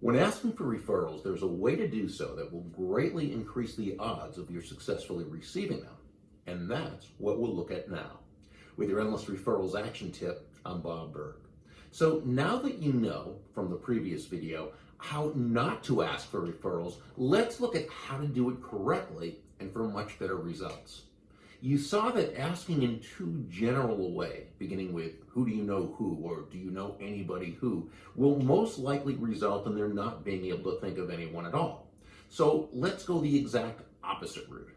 When asking for referrals, there's a way to do so that will greatly increase the odds of your successfully receiving them. And that's what we'll look at now. With your Endless Referrals Action Tip, I'm Bob Berg. So now that you know from the previous video how not to ask for referrals, let's look at how to do it correctly and for much better results. You saw that asking in too general a way, beginning with who do you know who or do you know anybody who, will most likely result in there not being able to think of anyone at all. So let's go the exact opposite route.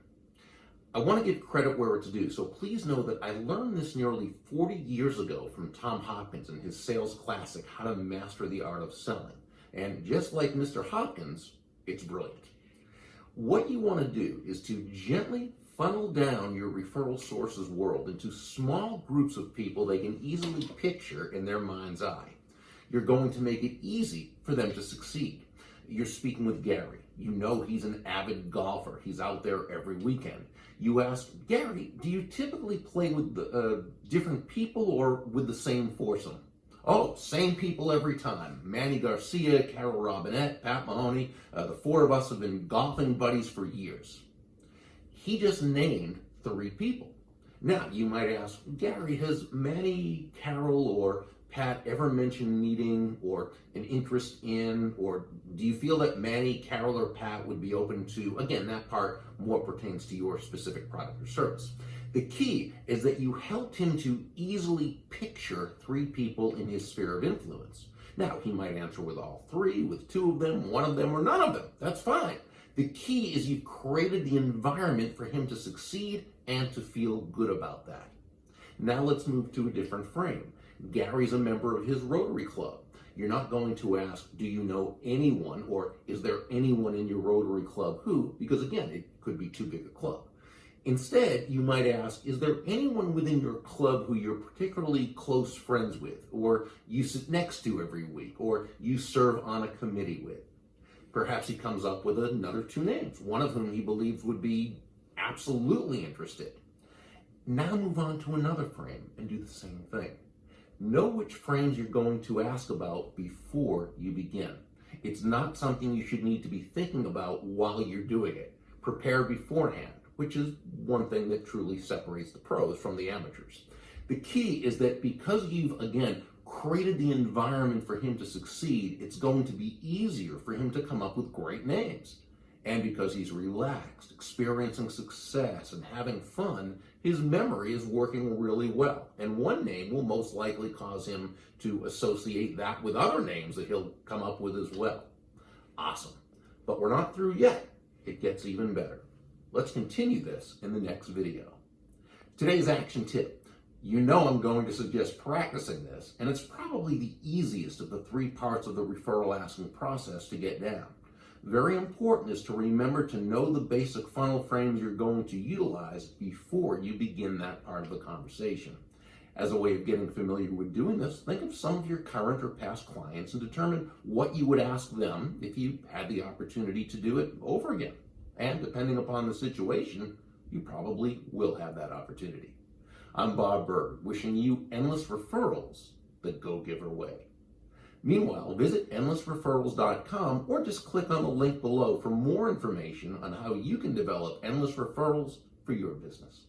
I want to give credit where it's due, so please know that I learned this nearly 40 years ago from Tom Hopkins in his sales classic, How to Master the Art of Selling. And just like Mr. Hopkins, it's brilliant. What you want to do is to gently funnel down your referral sources world into small groups of people they can easily picture in their mind's eye. You're going to make it easy for them to succeed. You're speaking with Gary. You know he's an avid golfer. He's out there every weekend. You ask, Gary, do you typically play with different people or with the same foursome? Oh, same people every time. Manny Garcia, Carol Robinette, Pat Mahoney. The four of us have been golfing buddies for years. He just named 3 people. Now, you might ask, Gary, has Manny, Carol, or Pat ever mentioned meeting or an interest in, or do you feel that Manny, Carol, or Pat would be open to, again, that part more pertains to your specific product or service. The key is that you helped him to easily picture 3 people in his sphere of influence. Now, he might answer with all 3, with 2 of them, 1 of them, or none of them. That's fine. The key is you've created the environment for him to succeed and to feel good about that. Now let's move to a different frame. Gary's a member of his Rotary Club. You're not going to ask, do you know anyone, or is there anyone in your Rotary Club who, because again, it could be too big a club. Instead, you might ask, is there anyone within your club who you're particularly close friends with, or you sit next to every week, or you serve on a committee with? Perhaps he comes up with another 2 names, one of whom he believes would be absolutely interested. Now move on to another frame and do the same thing. Know which frames you're going to ask about before you begin. It's not something you should need to be thinking about while you're doing it. Prepare beforehand, which is one thing that truly separates the pros from the amateurs. The key is that because you've, again, created the environment for him to succeed, it's going to be easier for him to come up with great names. And because he's relaxed, experiencing success, and having fun, his memory is working really well. And one name will most likely cause him to associate that with other names that he'll come up with as well. Awesome. But we're not through yet. It gets even better. Let's continue this in the next video. Today's action tip. You know I'm going to suggest practicing this, and it's probably the easiest of the 3 parts of the referral asking process to get down. Very important is to remember to know the basic funnel frames you're going to utilize before you begin that part of the conversation. As a way of getting familiar with doing this, think of some of your current or past clients and determine what you would ask them if you had the opportunity to do it over again. And depending upon the situation, you probably will have that opportunity. I'm Bob Berg, wishing you endless referrals that go give her way. Meanwhile, visit endlessreferrals.com or just click on the link below for more information on how you can develop endless referrals for your business.